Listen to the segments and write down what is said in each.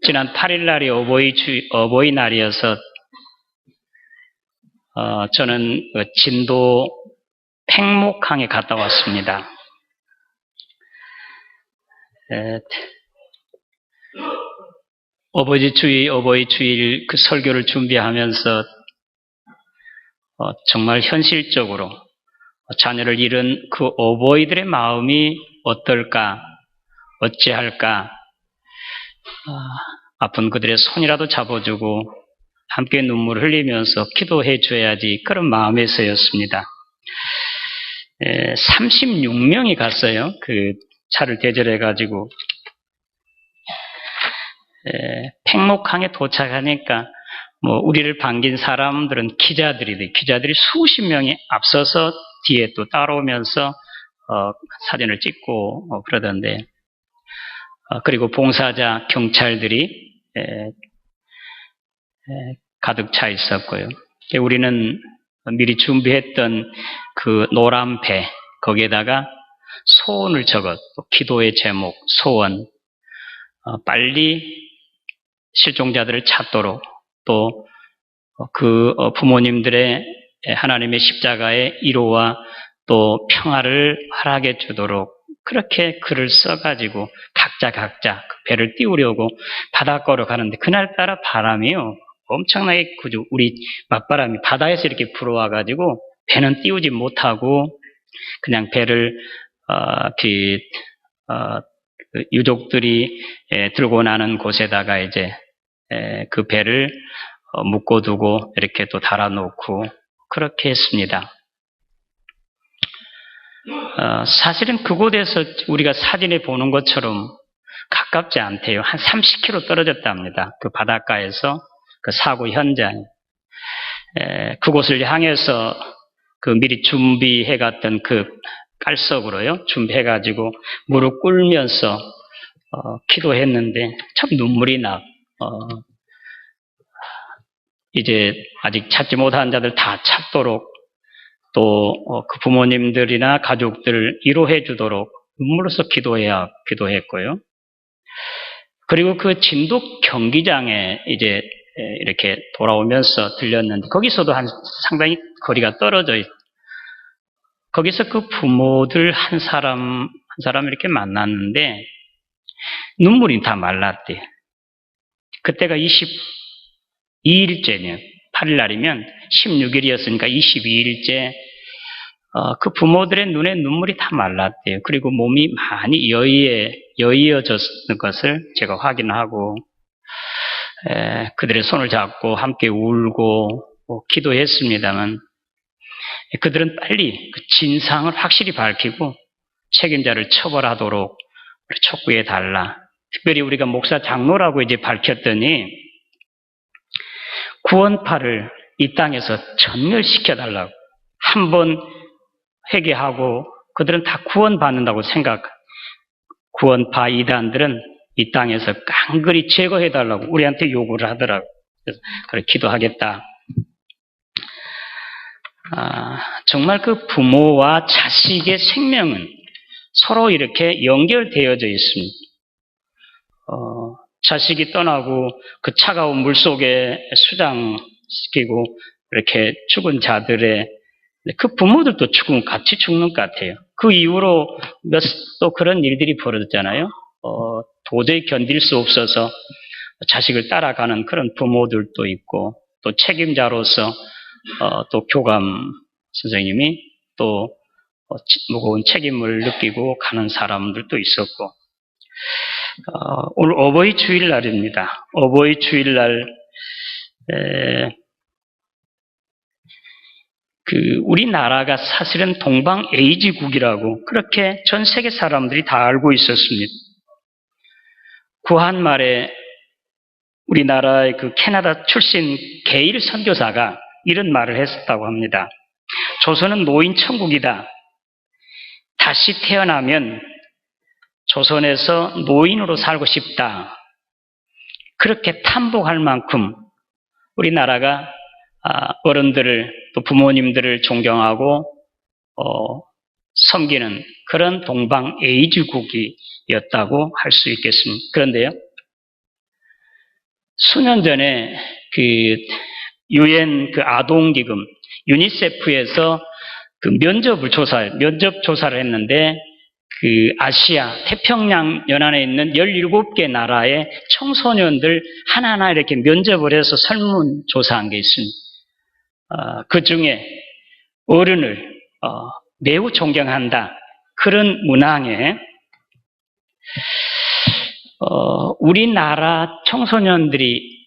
지난 8일 날이 어버이날이어서 저는 진도 팽목항에 갔다 왔습니다. 어버이 주일 그 설교를 준비하면서 정말 현실적으로 자녀를 잃은 그 어버이들의 마음이 어떨까, 어찌할까, 아픈 그들의 손이라도 잡아주고 함께 눈물을 흘리면서 기도해 줘야지, 그런 마음에서였습니다. 36명이 갔어요. 그 차를 대절해가지고 팽목항에 도착하니까 우리를 반긴 사람들은 기자들이 수십 명이 앞서서 뒤에 또 따라오면서 사진을 찍고 그러던데, 그리고 봉사자, 경찰들이 가득 차 있었고요. 우리는 미리 준비했던 그 노란 배, 거기에다가 소원을 적었고, 기도의 제목, 소원, 빨리 실종자들을 찾도록, 또 그 부모님들의 하나님의 십자가의 위로와 또 평화를 허락해 주도록, 그렇게 글을 써가지고 각자 그 배를 띄우려고 바닷가로 가는데, 그날따라 바람이요, 엄청나게 우리 맞바람이 바다에서 이렇게 불어와가지고 배는 띄우지 못하고 그냥 배를 유족들이 들고 나는 곳에다가 이제 그 배를 묶어두고 이렇게 또 달아놓고 그렇게 했습니다. 사실은 그곳에서 우리가 사진에 보는 것처럼 가깝지 않대요. 한 30km 떨어졌다 합니다. 그 바닷가에서 그 사고 현장, 그곳을 향해서 그 미리 준비해갔던 그 깔석으로요, 준비해가지고 무릎 꿇으면서 기도했는데 참 눈물이 나. 이제 아직 찾지 못한 자들 다 찾도록, 또 그 부모님들이나 가족들 위로해 주도록 눈물로서 기도했고요. 그리고 그 진도 경기장에 이제 이렇게 돌아오면서 들렸는데, 거기서도 상당히 거리가 떨어져 있어요. 거기서 그 부모들 한 사람 이렇게 만났는데 눈물이 다 말랐대요. 그때가 22일째면, 8일 날이면 16일이었으니까 22일째, 그 부모들의 눈에 눈물이 다 말랐대요. 그리고 몸이 많이 여의어졌는 것을 제가 확인하고, 그들의 손을 잡고 함께 울고 기도했습니다만, 그들은 빨리 그 진상을 확실히 밝히고 책임자를 처벌하도록 촉구해 달라. 특별히 우리가 목사 장로라고 이제 밝혔더니 구원파를 이 땅에서 전멸시켜 달라고, 한번 회개하고 그들은 다 구원받는다고 구원파 이단들은 이 땅에서 깡그리 제거해 달라고 우리한테 요구를 하더라고. 그래서 그래, 기도하겠다. 정말 그 부모와 자식의 생명은 서로 이렇게 연결되어져 있습니다. 자식이 떠나고 그 차가운 물 속에 수장시키고 이렇게 죽은 자들의 그 부모들도 같이 죽는 것 같아요. 그 이후로 또 그런 일들이 벌어졌잖아요. 도저히 견딜 수 없어서 자식을 따라가는 그런 부모들도 있고, 또 책임자로서 또 교감 선생님이 또 무거운 책임을 느끼고 가는 사람들도 있었고, 오늘 어버이 주일날입니다. 어버이 주일날 우리나라가 사실은 동방 에이즈국이라고 그렇게 전 세계 사람들이 다 알고 있었습니다. 구한 말에 우리나라의 그 캐나다 출신 게일 선교사가 이런 말을 했었다고 합니다. 조선은 노인 천국이다. 다시 태어나면 조선에서 노인으로 살고 싶다. 그렇게 탐복할 만큼 우리나라가 어른들을, 또 부모님들을 존경하고 섬기는 그런 동방 에이즈국이었다고 할 수 있겠습니다. 그런데요, 수년 전에 유엔 아동기금 유니세프에서 면접 조사를 했는데 아시아 태평양 연안에 있는 17개 나라의 청소년들 하나하나 이렇게 면접을 해서 설문 조사한 게 있습니다. 그 중에 어른을 매우 존경한다, 그런 문항에 우리나라 청소년들이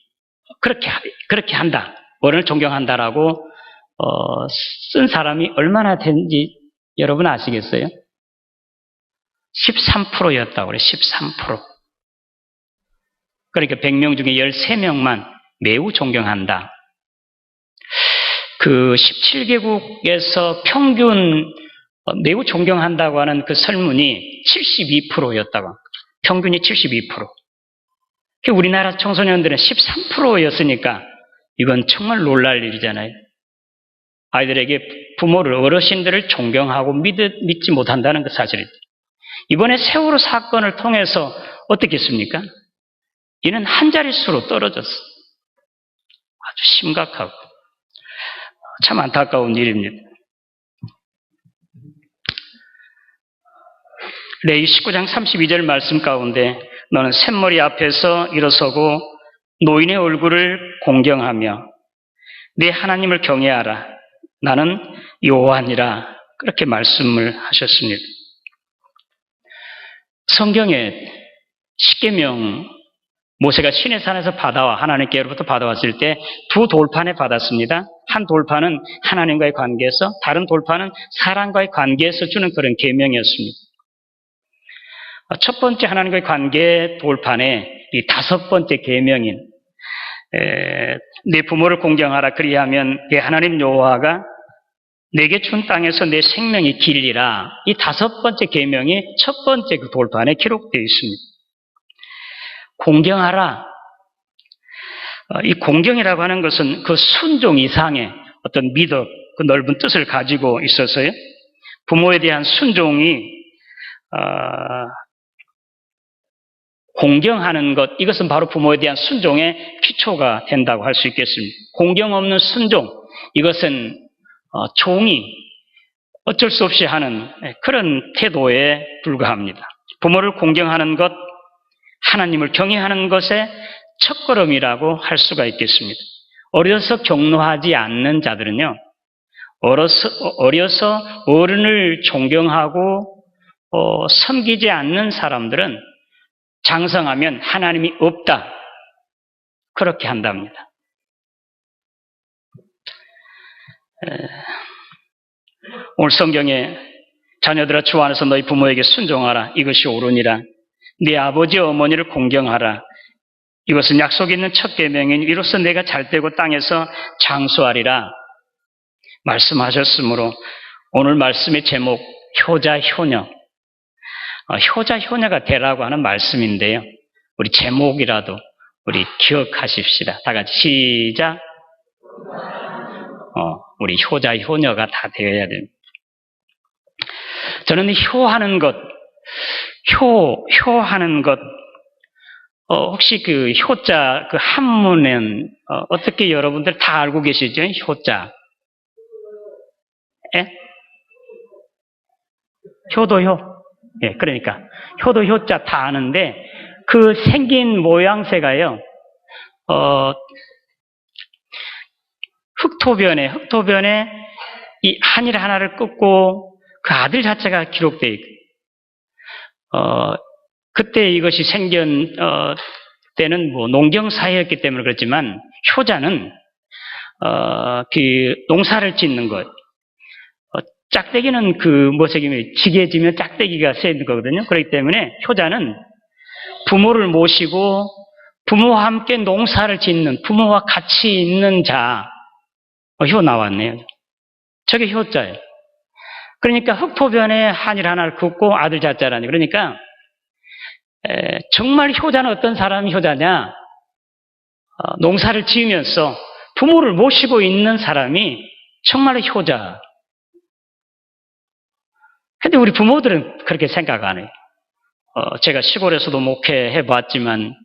그렇게 한다, 어른을 존경한다라고 쓴 사람이 얼마나 되는지 여러분 아시겠어요? 13%였다고 그래요. 13%. 그러니까 100명 중에 13명만 매우 존경한다. 17개국에서 평균 매우 존경한다고 하는 그 설문이 72%였다고. 평균이 72%. 우리나라 청소년들은 13%였으니까 이건 정말 놀랄 일이잖아요. 아이들에게 부모를, 어르신들을 존경하고 믿지 못한다는 그 사실이죠. 이번에 세월호 사건을 통해서 어떻겠습니까? 이는 한 자릿수로 떨어졌어. 아주 심각하고 참 안타까운 일입니다. 레위 19장 32절 말씀 가운데 너는 샘머리 앞에서 일어서고 노인의 얼굴을 공경하며 네 하나님을 경외하라. 나는 여호와니라. 그렇게 말씀을 하셨습니다. 성경에 십계명, 모세가 시내산에서 받아와 하나님께로부터 받아왔을 때 두 돌판에 받았습니다. 한 돌판은 하나님과의 관계에서, 다른 돌판은 사람과의 관계에서 주는 그런 계명이었습니다. 첫 번째 하나님과의 관계 돌판에 이 5번째 계명인 내 부모를 공경하라, 그리하면 내 하나님 여호와가 내게 준 땅에서 내 생명이 길리라. 이 5번째 계명이 첫 번째 그 돌판에 기록되어 있습니다. 공경하라. 이 공경이라고 하는 것은 그 순종 이상의 어떤 미덕, 그 넓은 뜻을 가지고 있어서요, 부모에 대한 순종이 공경하는 것, 이것은 바로 부모에 대한 순종의 기초가 된다고 할 수 있겠습니다. 공경 없는 순종, 이것은 종이 어쩔 수 없이 하는 그런 태도에 불과합니다. 부모를 공경하는 것, 하나님을 경외하는 것의 첫걸음이라고 할 수가 있겠습니다. 어려서 경노하지 않는 자들은요, 어려서 어른을 존경하고 섬기지 않는 사람들은 장성하면 하나님이 없다, 그렇게 한답니다. 오늘 성경에 자녀들아 주 안에서 너희 부모에게 순종하라, 이것이 옳으니라. 네 아버지 어머니를 공경하라, 이것은 약속 있는 첫 계명이니 이로써 내가 잘되고 땅에서 장수하리라 말씀하셨으므로 오늘 말씀의 제목 효자 효녀, 효자 효녀가 되라고 하는 말씀인데요, 우리 제목이라도 우리 기억하십시다. 다 같이 시작. 우리 효자 효녀가 다 되어야 됩니다. 저는 효하는 것, 효하는 것, 혹시 그 효자 그 한문은 어떻게 여러분들 다 알고 계시죠? 효자. 예? 효도효. 예, 그러니까 효도 효자 다 아는데 그 생긴 모양새가요, 흑토변에 이 한일 하나를 끊고 그 아들 자체가 기록되어 있고, 그때 이것이 생긴 때는 농경 사회였기 때문에 그렇지만, 효자는 그 농사를 짓는 것, 짝대기는 그 뭐색이면 지게 지면 짝대기가 세는 거거든요. 그렇기 때문에 효자는 부모를 모시고 부모와 함께 농사를 짓는, 부모와 같이 있는 자, 효 나왔네요. 저게 효자예요. 그러니까 흑토변에 한일 하나를 긋고 아들 자자라니. 그러니까 정말 효자는 어떤 사람이 효자냐? 농사를 지으면서 부모를 모시고 있는 사람이 정말 효자. 근데 우리 부모들은 그렇게 생각 안 해요. 제가 시골에서도 목회해 봤지만,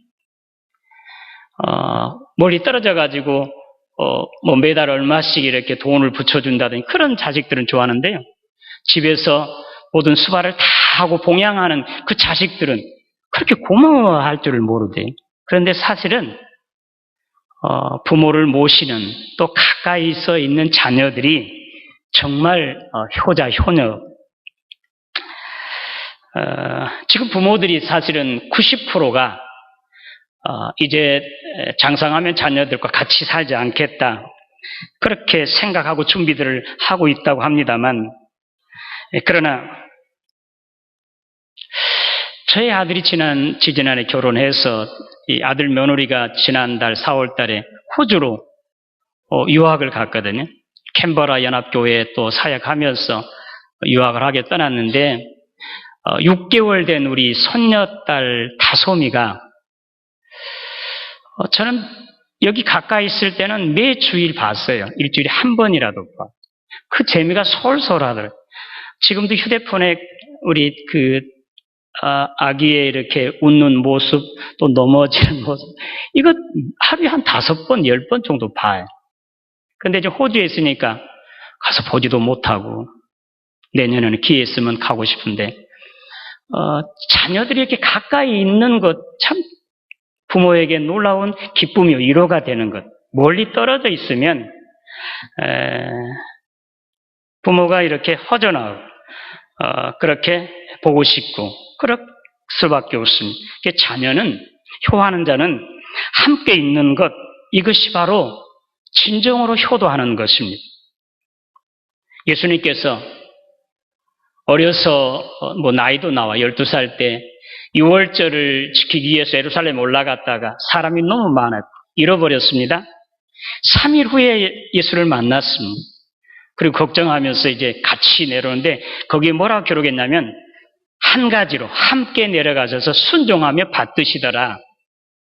멀리 떨어져가지고, 뭐 매달 얼마씩 이렇게 돈을 붙여준다든지 그런 자식들은 좋아하는데요. 집에서 모든 수발을 다 하고 봉양하는 그 자식들은 그렇게 고마워할 줄을 모르대요. 그런데 사실은, 부모를 모시는 또 가까이서 있는 자녀들이 정말 효자, 효녀. 지금 부모들이 사실은 90%가 이제 장성하면 자녀들과 같이 살지 않겠다. 그렇게 생각하고 준비들을 하고 있다고 합니다만, 그러나 저희 아들이 지지난해 결혼해서 이 아들 며느리가 지난달 4월 달에 호주로 유학을 갔거든요. 캔버라 연합교회에 또 사역하면서 유학을 하게 떠났는데 6개월 된 우리 손녀딸 다솜이가 저는 여기 가까이 있을 때는 매 주일 봤어요. 일주일에 한 번이라도 봐. 그 재미가 솔솔하더라고요. 지금도 휴대폰에 우리 아기의 이렇게 웃는 모습, 또 넘어지는 모습, 이거 하루에 한 5번, 10번 정도 봐요. 근데 이제 호주에 있으니까 가서 보지도 못하고, 내년에는 기회 있으면 가고 싶은데, 자녀들이 이렇게 가까이 있는 것, 참, 부모에게 놀라운 기쁨이요, 위로가 되는 것. 멀리 떨어져 있으면, 부모가 이렇게 허전하고, 그렇게 보고 싶고, 그럴 수밖에 없습니다. 자녀는, 효하는 자는 함께 있는 것, 이것이 바로 진정으로 효도하는 것입니다. 예수님께서 어려서 나이도 나와 12살 때 6월절을 지키기 위해서 예루살렘 올라갔다가 사람이 너무 많아 잃어버렸습니다. 3일 후에 예수를 만났습니다. 그리고 걱정하면서 이제 같이 내려오는데 거기에 뭐라고 기록했냐면 한 가지로 함께 내려가셔서 순종하며 받드시더라.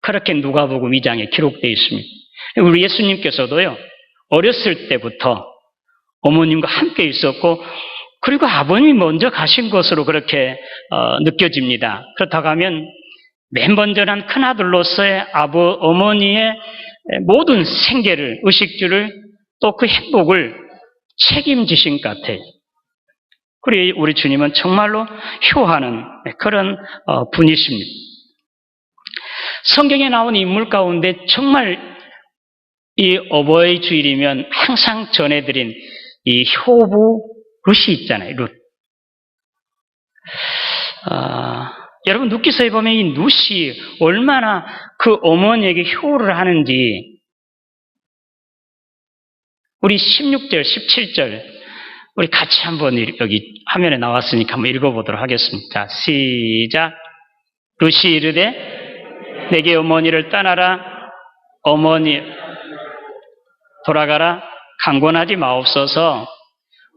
그렇게 누가복음 2장에 기록되어 있습니다. 우리 예수님께서도요, 어렸을 때부터 어머님과 함께 있었고, 그리고 아버님이 먼저 가신 것으로 그렇게 느껴집니다. 그렇다고 하면 맨 먼저 난 큰아들로서의 어머니의 모든 생계를, 의식주를 또 그 행복을 책임지신 것 같아요. 그리고 우리 주님은 정말로 효하는 그런 분이십니다. 성경에 나온 인물 가운데 정말 이 어버이 주일이면 항상 전해드린 이 효부 룻이 있잖아요. 룻. 여러분 룻기서에 보면 이 룻이 얼마나 그 어머니에게 효를 하는지 우리 16절, 17절 우리 같이 한번 여기 화면에 나왔으니까 한번 읽어보도록 하겠습니다. 시작. 룻이 이르되 내게 어머니를 떠나라. 어머니 돌아가라. 강권하지 마옵소서.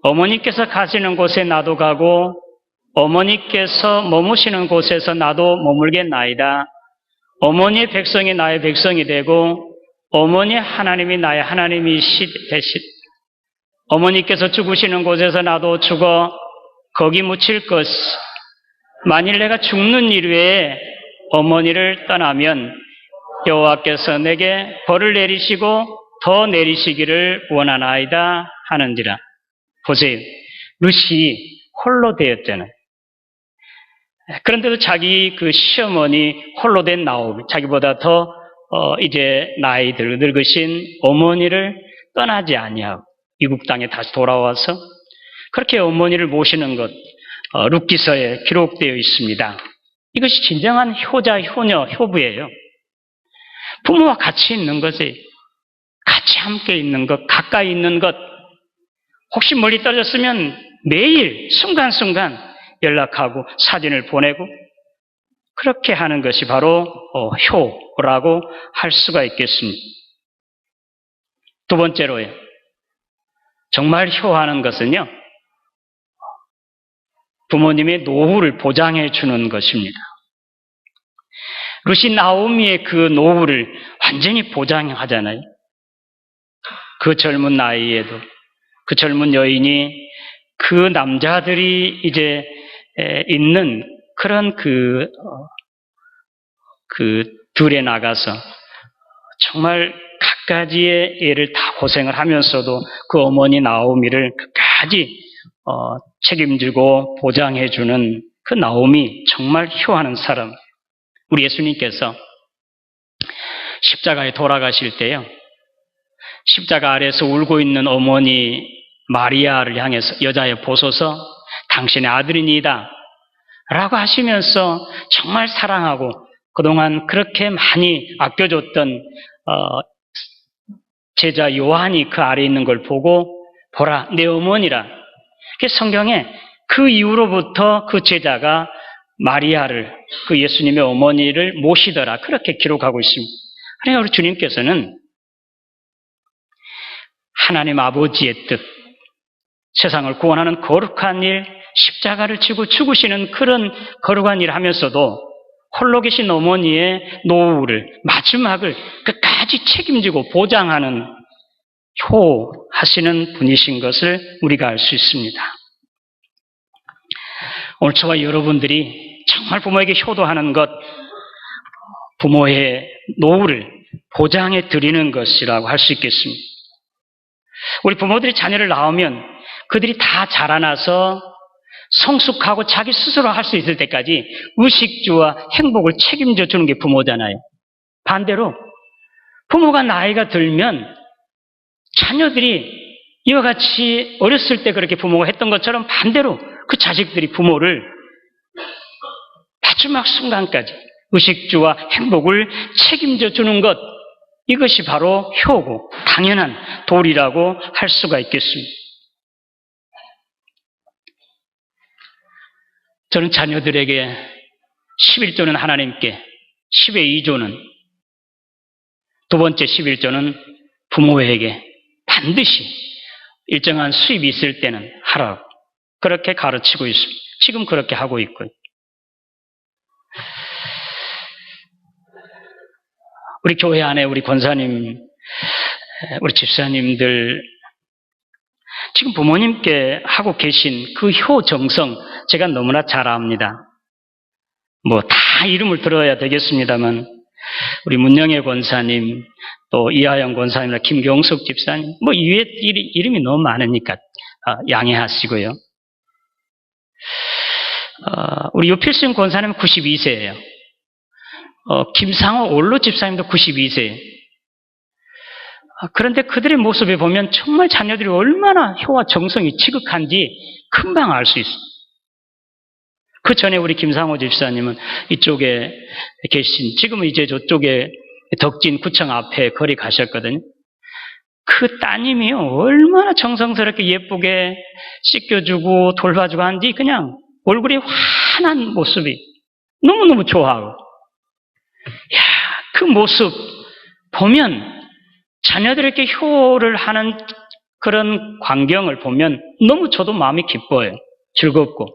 어머니께서 가시는 곳에 나도 가고 어머니께서 머무시는 곳에서 나도 머물겠나이다. 어머니의 백성이 나의 백성이 되고 어머니의 하나님이 나의 하나님이 되시. 어머니께서 죽으시는 곳에서 나도 죽어 거기 묻힐 것. 만일 내가 죽는 일 외에 어머니를 떠나면 여호와께서 내게 벌을 내리시고 더 내리시기를 원하나이다 하는지라. 보세요. 룻이 홀로 되었잖아요. 그런데도 자기 그 시어머니 홀로 된 나오미, 자기보다 더 이제 나이 늙으신 어머니를 떠나지 아니하고 이국 땅에 다시 돌아와서 그렇게 어머니를 모시는 것 룻기서에 기록되어 있습니다. 이것이 진정한 효자, 효녀, 효부예요. 부모와 같이 있는 것이 같이 함께 있는 것, 가까이 있는 것. 혹시 멀리 떨어졌으면 매일 순간순간 연락하고 사진을 보내고 그렇게 하는 것이 바로 효라고 할 수가 있겠습니다. 두 번째로요. 정말 효하는 것은요. 부모님의 노후를 보장해 주는 것입니다. 룻이 나오미의 그 노후를 완전히 보장하잖아요. 그 젊은 나이에도 그 젊은 여인이 그 남자들이 이제 있는 그런 그 들에 나가서 정말 갖가지의 애를 다 고생을 하면서도 그 어머니 나오미를 끝까지 책임지고 보장해주는 그 나오미, 정말 효하는 사람. 우리 예수님께서 십자가에 돌아가실 때요, 십자가 아래에서 울고 있는 어머니 마리아를 향해서 여자여 보소서 당신의 아들이니이다 라고 하시면서 정말 사랑하고 그동안 그렇게 많이 아껴줬던 제자 요한이 그 아래에 있는 걸 보고 보라 내 어머니라. 성경에 그 이후로부터 그 제자가 마리아를, 그 예수님의 어머니를 모시더라, 그렇게 기록하고 있습니다. 그러니까 우리 주님께서는 하나님 아버지의 뜻, 세상을 구원하는 거룩한 일, 십자가를 지고 죽으시는 그런 거룩한 일을 하면서도 홀로 계신 어머니의 노후를, 마지막을 끝까지 책임지고 보장하는 효하시는 분이신 것을 우리가 알 수 있습니다. 오늘 저와 여러분들이 정말 부모에게 효도하는 것, 부모의 노후를 보장해 드리는 것이라고 할 수 있겠습니다. 우리 부모들이 자녀를 낳으면 그들이 다 자라나서 성숙하고 자기 스스로 할 수 있을 때까지 의식주와 행복을 책임져 주는 게 부모잖아요. 반대로 부모가 나이가 들면 자녀들이 이와 같이 어렸을 때 그렇게 부모가 했던 것처럼 반대로 그 자식들이 부모를 마지막 순간까지 의식주와 행복을 책임져 주는 것, 이것이 바로 효고 당연한 도리라고 할 수가 있겠습니다. 저는 자녀들에게 11조는 하나님께, 10의 2조는, 두 번째 11조는 부모에게 반드시 일정한 수입이 있을 때는 하라고 그렇게 가르치고 있습니다. 지금 그렇게 하고 있고요. 우리 교회 안에 우리 권사님, 우리 집사님들 지금 부모님께 하고 계신 그 효정성 제가 너무나 잘 압니다. 뭐 다 이름을 들어야 되겠습니다만 우리 문영애 권사님, 또 이하영 권사님이나 김경숙 집사님, 뭐 이외 이름이 너무 많으니까 양해하시고요. 우리 유필승 권사님은 92세예요. 김상호 올로 집사님도 92세예요. 그런데 그들의 모습에 보면 정말 자녀들이 얼마나 효와 정성이 지극한지 금방 알 수 있습니다. 그 전에 우리 김상호 집사님은 이쪽에 계신, 지금은 이제 저쪽에 덕진 구청 앞에 거리 가셨거든요. 그 따님이요, 얼마나 정성스럽게 예쁘게 씻겨주고 돌봐주고 하는지 그냥 얼굴이 환한 모습이 너무너무 좋아하고, 야, 그 모습 보면 자녀들에게 효를 하는 그런 광경을 보면 너무 저도 마음이 기뻐요. 즐겁고.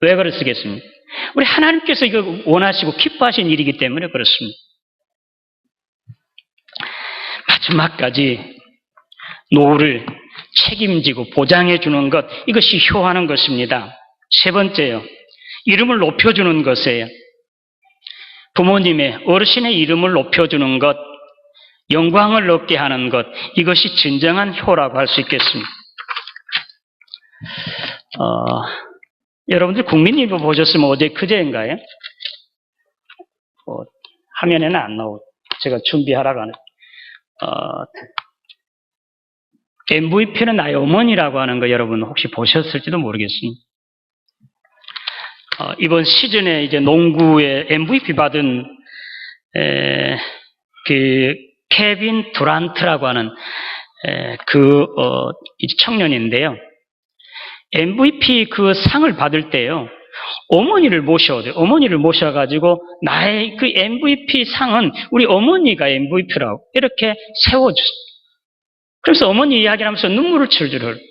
왜 그렇겠습니까? 우리 하나님께서 이거 원하시고 기뻐하신 일이기 때문에 그렇습니다. 마지막까지 노후를 책임지고 보장해 주는 것, 이것이 효하는 것입니다. 세 번째요, 이름을 높여주는 것이에요. 부모님의, 어르신의 이름을 높여주는 것, 영광을 얻게 하는 것, 이것이 진정한 효라고 할 수 있겠습니다. 여러분들 국민일보 보셨으면 어제 그제인가요? 화면에는 안 나오고 제가 준비하라고 하는 MVP는 나의 어머니라고 하는 거 여러분 혹시 보셨을지도 모르겠습니다. 이번 시즌에 이제 농구에 MVP 받은 그 케빈 두란트라고 하는 청년인데요. MVP 그 상을 받을 때요, 어머니를 모셔야 돼요. 어머니를 모셔가지고 나의 그 MVP 상은 우리 어머니가 MVP라고 이렇게 세워주세요. 그래서 어머니 이야기를 하면서 눈물을 출줄.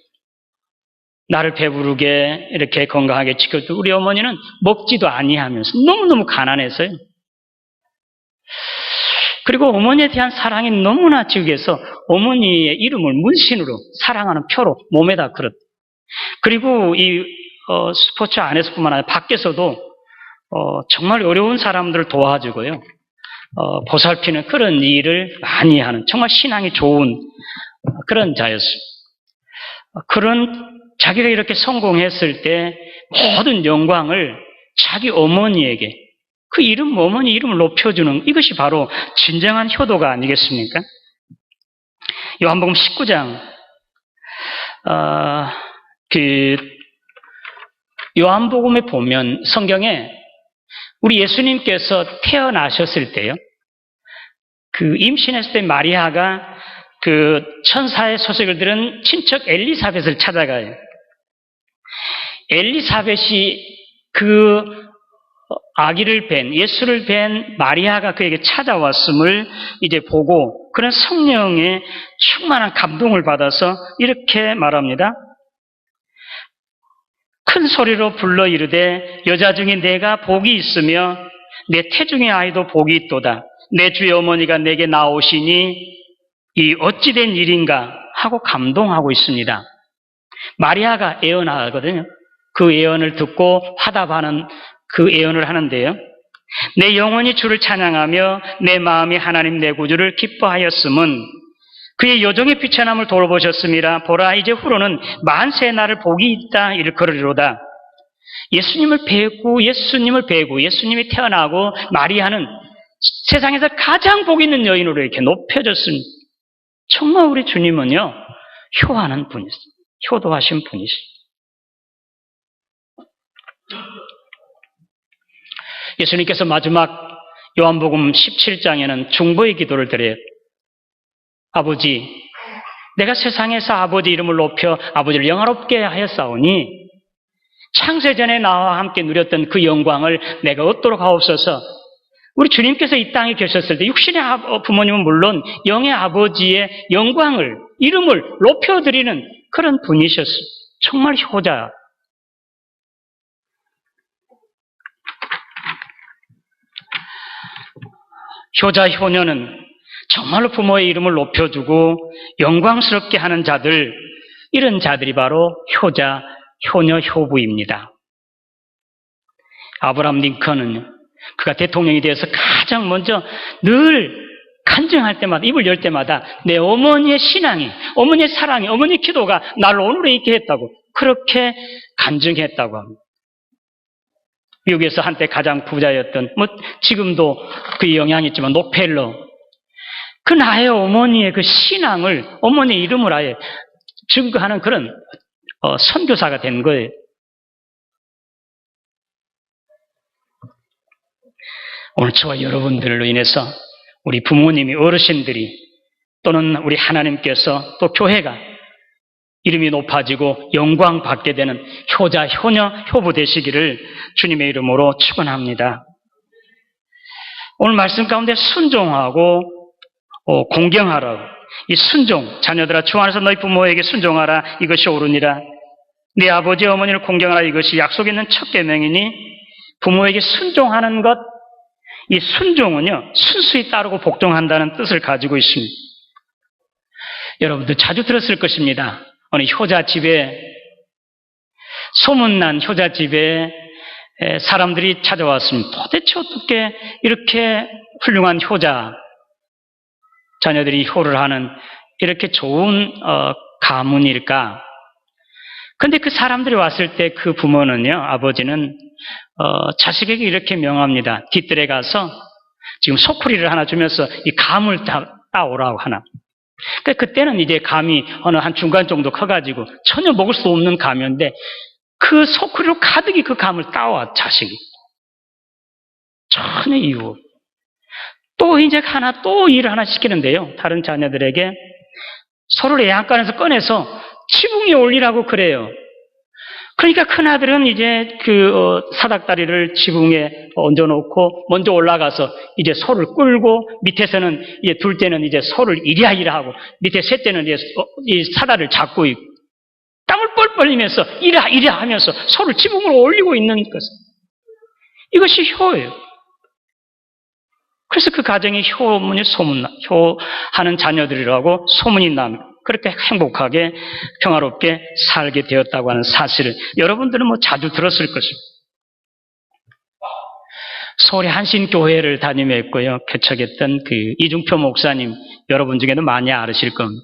나를 배부르게 이렇게 건강하게 지켜주고, 우리 어머니는 먹지도 아니하면서 너무너무 가난해서요. 그리고 어머니에 대한 사랑이 너무나 지극해서 어머니의 이름을 문신으로, 사랑하는 표로 몸에다 걸었. 그리고 이 스포츠 안에서뿐만 아니라 밖에서도 정말 어려운 사람들을 도와주고요. 보살피는 그런 일을 많이 하는 정말 신앙이 좋은 그런 자였습니다. 그런 자기가 이렇게 성공했을 때 모든 영광을 자기 어머니에게 그 어머니 이름을 높여주는 이것이 바로 진정한 효도가 아니겠습니까? 요한복음 19장 요한복음에 보면 성경에 우리 예수님께서 태어나셨을 때요. 그 임신했을 때 마리아가 그 천사의 소식을 들은 친척 엘리사벳을 찾아가요. 엘리사벳이 그 아기를 뵌, 예수를 뵌 마리아가 그에게 찾아왔음을 이제 보고 그런 성령의 충만한 감동을 받아서 이렇게 말합니다. 큰 소리로 불러 이르되 여자 중에 내가 복이 있으며 내 태중의 아이도 복이 있도다. 내 주의 어머니가 내게 나오시니 이 어찌된 일인가 하고 감동하고 있습니다. 마리아가 예언하거든요. 그 예언을 듣고 화답하는 그 예언을 하는데요. 내 영혼이 주를 찬양하며 내 마음이 하나님 내 구주를 기뻐하였음은 그의 여종의 비천함을 돌보셨음이라. 보라 이제 후로는 만세의 날을 복이 있다 일컬으리로다. 예수님을 뵈고 예수님이 태어나고 마리아는 세상에서 가장 복 있는 여인으로 이렇게 높여졌습니다. 정말 우리 주님은요 효하는 분이세요. 효도하신 분이세요. 예수님께서 마지막 요한복음 17장에는 중보의 기도를 드려요. 아버지, 내가 세상에서 아버지 이름을 높여 아버지를 영화롭게 하였사오니 창세전에 나와 함께 누렸던 그 영광을 내가 얻도록 하옵소서. 우리 주님께서 이 땅에 계셨을 때 육신의 부모님은 물론 영의 아버지의 영광을, 이름을 높여드리는 그런 분이셨어요. 정말 효자. 효자, 효녀는 정말로 부모의 이름을 높여주고 영광스럽게 하는 자들, 이런 자들이 바로 효자, 효녀, 효부입니다. 아브라함 링컨은 그가 대통령이 되어서 가장 먼저 늘 간증할 때마다, 입을 열 때마다 내 어머니의 신앙이, 어머니의 사랑이, 어머니의 기도가 나를 오늘에 있게 했다고, 그렇게 간증했다고 합니다. 미국에서 한때 가장 부자였던, 지금도 그 영향이 있지만 록펠러, 그 나의 어머니의 그 신앙을, 어머니의 이름을 아예 증거하는 그런 선교사가 된 거예요. 오늘 저와 여러분들로 인해서 우리 부모님이, 어르신들이, 또는 우리 하나님께서, 또 교회가 이름이 높아지고 영광 받게 되는 효자, 효녀, 효부 되시기를 주님의 이름으로 축원합니다. 오늘 말씀 가운데 순종하고 공경하라고, 이 순종, 자녀들아 주 안에서 너희 부모에게 순종하라, 이것이 옳으니라. 네 아버지 어머니를 공경하라, 이것이 약속 있는 첫 계명이니 부모에게 순종하는 것, 이 순종은요 순수히 따르고 복종한다는 뜻을 가지고 있습니다. 여러분들 자주 들었을 것입니다. 어느 효자집에, 소문난 효자집에 사람들이 찾아왔습니다. 도대체 어떻게 이렇게 훌륭한 효자, 자녀들이 효를 하는 이렇게 좋은 가문일까? 근데 그 사람들이 왔을 때 그 부모는요, 아버지는 자식에게 이렇게 명합니다. 뒷뜰에 가서 지금 소쿠리를 하나 주면서 이 감을 따오라고 하나. 그때는 이제 감이 어느 한 중간 정도 커가지고 전혀 먹을 수 없는 감이었는데 그 소쿠리로 가득히 그 감을 따와, 자식이. 전혀 이유. 또 이제 또 일을 하나 시키는데요. 다른 자녀들에게 소를 애양간에서 꺼내서 지붕에 올리라고 그래요. 그러니까 큰아들은 이제 사닥다리를 지붕에 얹어놓고 먼저 올라가서 이제 소를 끌고, 밑에서는 이제 둘째는 이제 소를 이리야 하고, 밑에 셋째는 이제 이 사다리를 잡고 있고, 땀을 뻘뻘 흘리면서 이리야 하면서 소를 지붕으로 올리고 있는 것. 이것이 효예요. 그래서 그 가정이 효하는 자녀들이라고 소문이 납니다. 그렇게 행복하게 평화롭게 살게 되었다고 하는 사실을 여러분들은 자주 들었을 것입니다. 서울의 한신교회를 다니며 개척했던 그 이중표 목사님 여러분 중에도 많이 알으실 겁니다.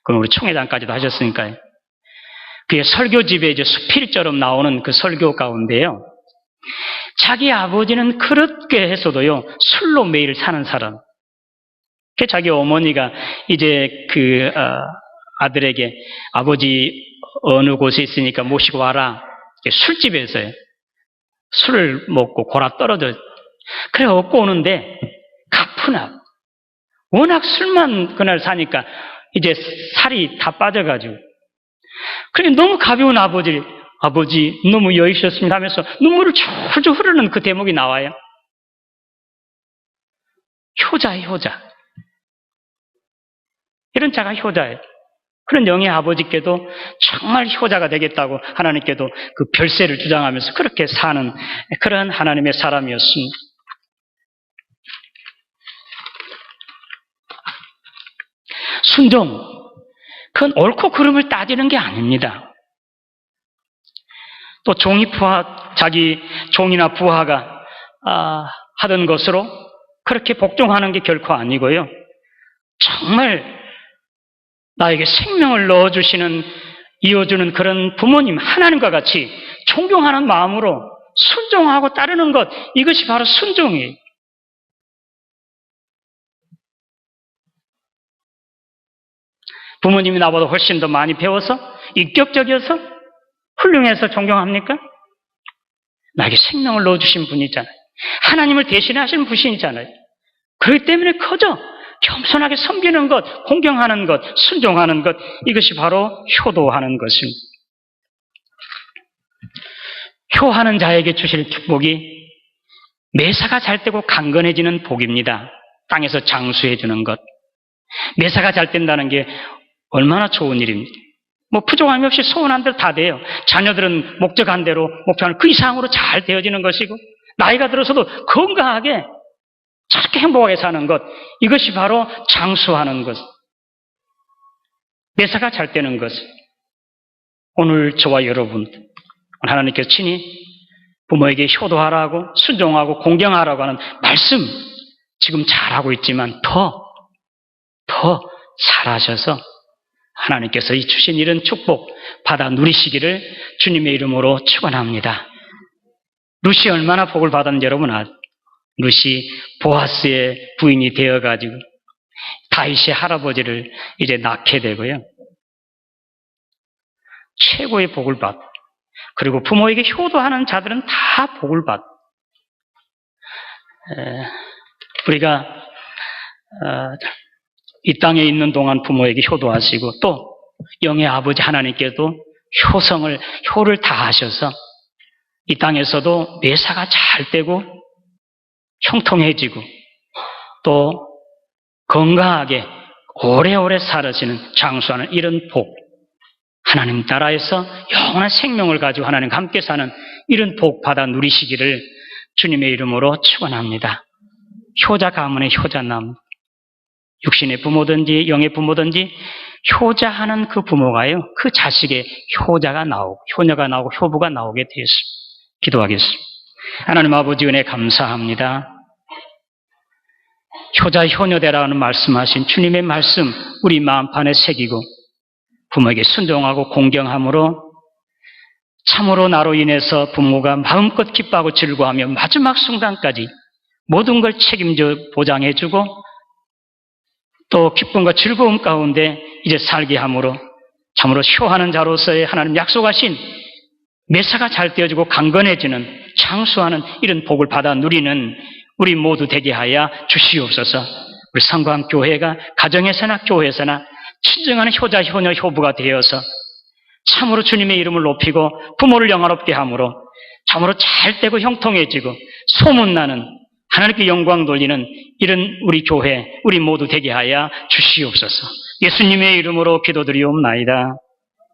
그럼 우리 총회장까지도 하셨으니까요. 그의 설교집에 이제 수필처럼 나오는 그 설교 가운데요. 자기 아버지는 그렇게 해서도요, 술로 매일 사는 사람. 자기 어머니가 이제 아들에게 아버지 어느 곳에 있으니까 모시고 와라. 술집에서요. 술을 먹고 골아 떨어져. 그래, 얻고 오는데 가뿐하고. 워낙 술만 그날 사니까 이제 살이 다 빠져가지고. 그래, 너무 가벼운 아버지 너무 여유셨습니다 하면서 눈물을 줄줄 흐르는 그 대목이 나와요. 효자예요, 효자. 이런 자가 효자예요. 그런 영의 아버지께도 정말 효자가 되겠다고 하나님께도 그 별세를 주장하면서 그렇게 사는 그런 하나님의 사람이었습니다. 순종, 그건 옳고 그름을 따지는 게 아닙니다. 또 자기 종이나 부하가 하던 것으로 그렇게 복종하는 게 결코 아니고요. 정말 나에게 생명을 이어주는 그런 부모님, 하나님과 같이 존경하는 마음으로 순종하고 따르는 것, 이것이 바로 순종이에요. 부모님이 나보다 훨씬 더 많이 배워서, 인격적이어서, 훌륭해서 존경합니까? 나에게 생명을 넣어주신 분이잖아요. 하나님을 대신하시는 분이잖아요. 그렇기 때문에 커져 겸손하게 섬기는 것, 공경하는 것, 순종하는 것, 이것이 바로 효도하는 것입니다. 효하는 자에게 주실 축복이 매사가 잘 되고 강건해지는 복입니다. 땅에서 장수해주는 것. 매사가 잘 된다는 게 얼마나 좋은 일입니다. 부족함이 없이 소원한 대로 다 돼요. 자녀들은 목적한 대로, 목표하는 그 이상으로 잘 되어지는 것이고, 나이가 들어서도 건강하게 저렇게 행복하게 사는 것, 이것이 바로 장수하는 것. 매사가 잘 되는 것. 오늘 저와 여러분, 하나님께서 친히 부모에게 효도하라고, 순종하고 공경하라고 하는 말씀, 지금 잘하고 있지만 더 잘하셔서 하나님께서 이 주신 이런 축복 받아 누리시기를 주님의 이름으로 축원합니다. 룻이 얼마나 복을 받았는지 여러분 아세요? 룻이 보아스의 부인이 되어가지고 다윗의 할아버지를 이제 낳게 되고요. 최고의 복을 받고, 그리고 부모에게 효도하는 자들은 다 복을 받고, 우리가 이 땅에 있는 동안 부모에게 효도하시고, 또 영의 아버지 하나님께도 효를 다하셔서 이 땅에서도 매사가 잘 되고 형통해지고 또 건강하게 오래오래 살아지는, 장수하는 이런 복, 하나님 나라에서 영원한 생명을 가지고 하나님과 함께 사는 이런 복 받아 누리시기를 주님의 이름으로 축원합니다. 효자 가문의 효자남, 육신의 부모든지 영의 부모든지 효자하는 그 부모가요, 그 자식의 효자가 나오고 효녀가 나오고 효부가 나오게 되었습니다. 기도하겠습니다. 하나님 아버지 은혜 감사합니다. 효자 효녀되라는 말씀하신 주님의 말씀 우리 마음판에 새기고 부모에게 순종하고 공경함으로 참으로 나로 인해서 부모가 마음껏 기뻐하고 즐거워하며 마지막 순간까지 모든 걸 책임져 보장해주고 또 기쁨과 즐거움 가운데 이제 살게 함으로 참으로 효하는 자로서의 하나님 약속하신 매사가 잘 되어지고 강건해지는, 장수하는 이런 복을 받아 누리는 우리 모두 되게 하여 주시옵소서. 우리 성광교회가 가정에서나 교회에서나 친정하는 효자, 효녀, 효부가 되어서 참으로 주님의 이름을 높이고 부모를 영화롭게 함으로 참으로 잘 되고 형통해지고 소문나는, 하나님께 영광 돌리는 이런 우리 교회, 우리 모두 되게 하여 주시옵소서. 예수님의 이름으로 기도드리옵나이다.